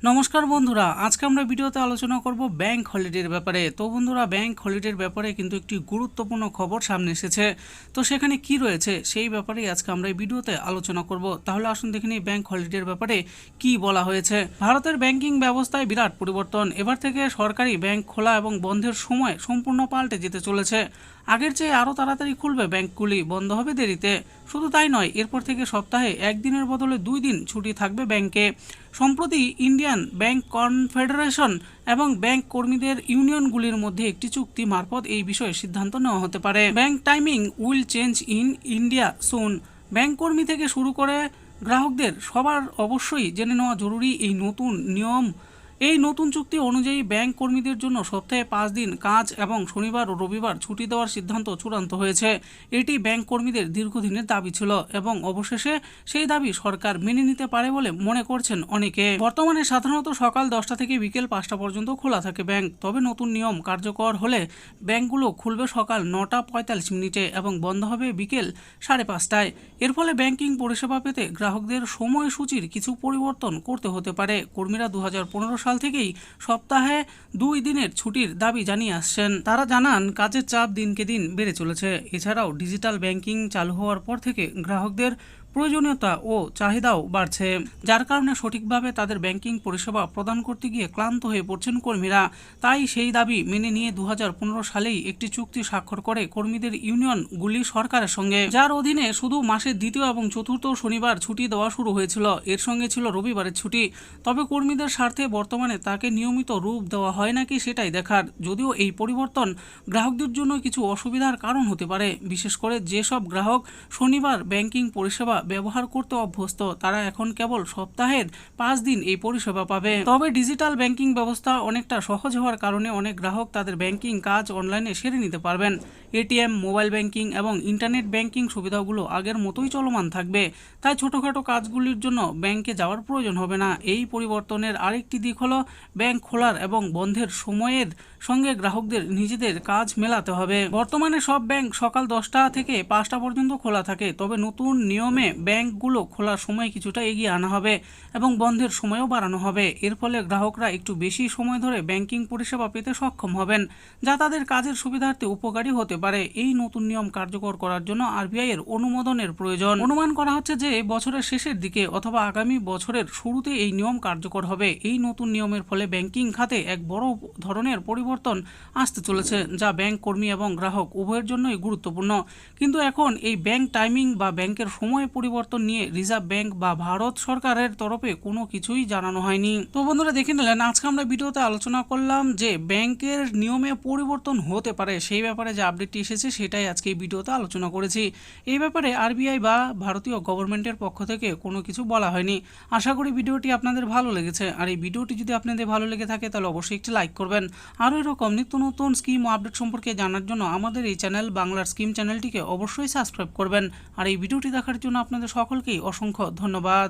নমস্কার বন্ধুরা, আজকে আমরা ভিডিওতে আলোচনা করব ব্যাংক হলিডের ব্যাপারে। তো বন্ধুরা, ব্যাংক হলিডের ব্যাপারে কিন্তু একটি গুরুত্বপূর্ণ খবর সামনে এসেছে। তো সেখানে কি রয়েছে সেই ব্যাপারেই আজকে আমরা এই ভিডিওতে আলোচনা করব। তাহলে আসুন দেখে নিই ব্যাংক হলিডের ব্যাপারে কি বলা হয়েছে। ভারতের ব্যাংকিং ব্যবস্থায় বিরাট পরিবর্তন। এবার থেকে সরকারি ব্যাংক খোলা এবং বন্ধের সময় সম্পূর্ণ পাল্টে যেতে চলেছে। আগের চেয়ে আরও তাড়াতাড়ি খুলবে ব্যাংকগুলি, বন্ধ হবে দেরিতে। শুধু তাই নয়, এরপর থেকে সপ্তাহে একদিনের বদলে 2 দিন ছুটি থাকবে ব্যাংকে। সম্প্রতি ইন্ডিয়ান ব্যাংক কনফেডারেশন এবং ব্যাংক কর্মীদের ইউনিয়নগুলির মধ্যে একটি চুক্তি মারফত এই বিষয়ে সিদ্ধান্ত নেওয়া হতে পারে। Bank timing will change in India soon. Bank কর্মী থেকে শুরু করে গ্রাহকদের সবার অবশ্যই জেনে নেওয়া জরুরি এই নতুন নিয়ম। এই নতুন চুক্তি অনুযায়ী ব্যাংক কর্মীদের জন্য সপ্তাহে 5 দিন কাজ এবং শনিবার ও রবিবার ছুটি দেওয়ার সিদ্ধান্ত চূড়ান্ত হয়েছে। এটি ব্যাংক কর্মীদের দীর্ঘদিনের দাবি ছিল এবং অবশেষে সেই দাবি সরকার মেনে নিতে পারে বলে মনে করছেন অনেকে। বর্তমানে সাধারণত সকাল 10টা থেকে বিকেল 5টা পর্যন্ত খোলা থাকে ব্যাংক। তবে নতুন নিয়ম কার্যকর হলে ব্যাংকগুলো খুলবে সকাল 9টা 45 এবং বন্ধ হবে বিকেল 5:30টায়। এর ফলে ব্যাংকিং পরিষেবা পেতে গ্রাহকদের সময়সূচির কিছু পরিবর্তন করতে হতে পারে। কর্মীরা 2015 সাল থেকেই সপ্তাহে 2 দিনের ছুটির দাবি জানিয়ে আসছেন। তারা জানান কাজের চাপ দিনকে দিন বেড়ে চলেছে। এছাড়াও ডিজিটাল ব্যাংকিং চালু হওয়ার পর থেকে গ্রাহকদের প্রয়োজনীয়তা ও চাহিদাও বাড়ছে, যার কারণে সঠিকভাবে তাদের ব্যাংকিং পরিষেবা প্রদান করতে গিয়ে ক্লান্ত হয়ে পড়ছেন কর্মীরা। তাই সেই দাবি মেনে নিয়ে 2015 সালেই একটি চুক্তি স্বাক্ষর করে কর্মীদের ইউনিয়নগুলি সরকারের সঙ্গে, যার অধীনে শুধু মাসের দ্বিতীয় এবং চতুর্থ শনিবার ছুটি দেওয়া শুরু হয়েছিল। এর সঙ্গে ছিল রবিবারের ছুটি। তবে কর্মীদের স্বার্থে বর্তমানে তাকে নিয়মিত রূপ দেওয়া হয় নাকি সেটাই দেখার। যদিও এই পরিবর্তন গ্রাহকদের জন্য কিছু অসুবিধার কারণ হতে পারে, বিশেষ করে যেসব গ্রাহক শনিবার ব্যাংকিং পরিষেবা ব্যবহার করতে অভ্যস্ত, তারা এখন কেবল সপ্তাহের 5 দিন এই পরিষেবা পাবে। তবে ডিজিটাল ব্যাংকিং ব্যবস্থা অনেকটা সহজ হওয়ার কারণে অনেক গ্রাহক তাদের ব্যাংকিং কাজ অনলাইনে সেরে নিতে পারবেন। এটিএম, মোবাইল ব্যাংকিং এবং ইন্টারনেট ব্যাংকিং সুবিধাগুলো আগের মতোই চলমান থাকবে। তাই ছোটখাটো কাজগুলির জন্য ব্যাংকে যাওয়ার প্রয়োজন হবে না। এই পরিবর্তনের আরেকটি দিক হলো ব্যাংক খোলার এবং বন্ধের সময়ের সঙ্গে গ্রাহকদের নিজেদের কাজ মেলাতে হবে। বর্তমানে সব ব্যাংক সকাল 10টা থেকে 5টা পর্যন্ত খোলা থাকে। তবে নতুন নিয়মে ব্যাংকগুলো খোলার সময় কিছুটা এগিয়ে আনা হবে এবং বন্ধের সময়ও বাড়ানো হবে। এর ফলে গ্রাহকরা একটু বেশি সময় ধরে ব্যাংকিং পরিষেবা পেতে সক্ষম হবেন, যা তাদের কাজের সুবিধার্থে উপকারী হতে পারে। এই নতুন নিয়ম কার্যকর করার জন্য আরবিআই এর অনুমোদনের প্রয়োজন। অনুমান করা হচ্ছে যে বছরের শেষের দিকে অথবা আগামী বছরের শুরুতে এই নিয়ম কার্যকর হবে। এই নতুন নিয়মের ফলে ব্যাংকিং খাতে এক বড় ধরনের পরিবর্তন আসতে চলেছে, যা ব্যাংক কর্মী এবং গ্রাহক উভয়ের জন্যই গুরুত্বপূর্ণ। কিন্তু এখন এই ব্যাংক টাইমিং বা ব্যাংকের সময় পরিবর্তন নিয়ে রিজার্ভ ব্যাংক বা ভারত সরকারের তরফে কোনো কিছুই জানানো হয়নি। তো বন্ধুরা, দেখে নিলেন আজকে আমরা ভিডিওতে আলোচনা করলাম যে ব্যাংকের নিয়মে পরিবর্তন হতে পারে, সেই ব্যাপারে যে আপডেটটি এসেছে সেটাই আজকে এই ভিডিওতে আলোচনা করেছি। এই ব্যাপারে আরবিআই বা ভারতীয় গভর্নমেন্টের পক্ষ থেকে কোনো কিছু বলা হয়নি। আশা করি ভিডিওটি আপনাদের ভালো লেগেছে। আর এই ভিডিওটি যদি আপনাদের ভালো লেগে থাকে তাহলে অবশ্যই একটি লাইক করবেন। আরও এরকম নিত্য নতুন স্কিম ও আপডেট সম্পর্কে জানার জন্য আমাদের এই চ্যানেল বাংলার স্কিম চ্যানেলটিকে অবশ্যই সাবস্ক্রাইব করবেন। আর এই ভিডিওটি দেখার জন্য আপনাদের সকলকেই অসংখ্য ধন্যবাদ।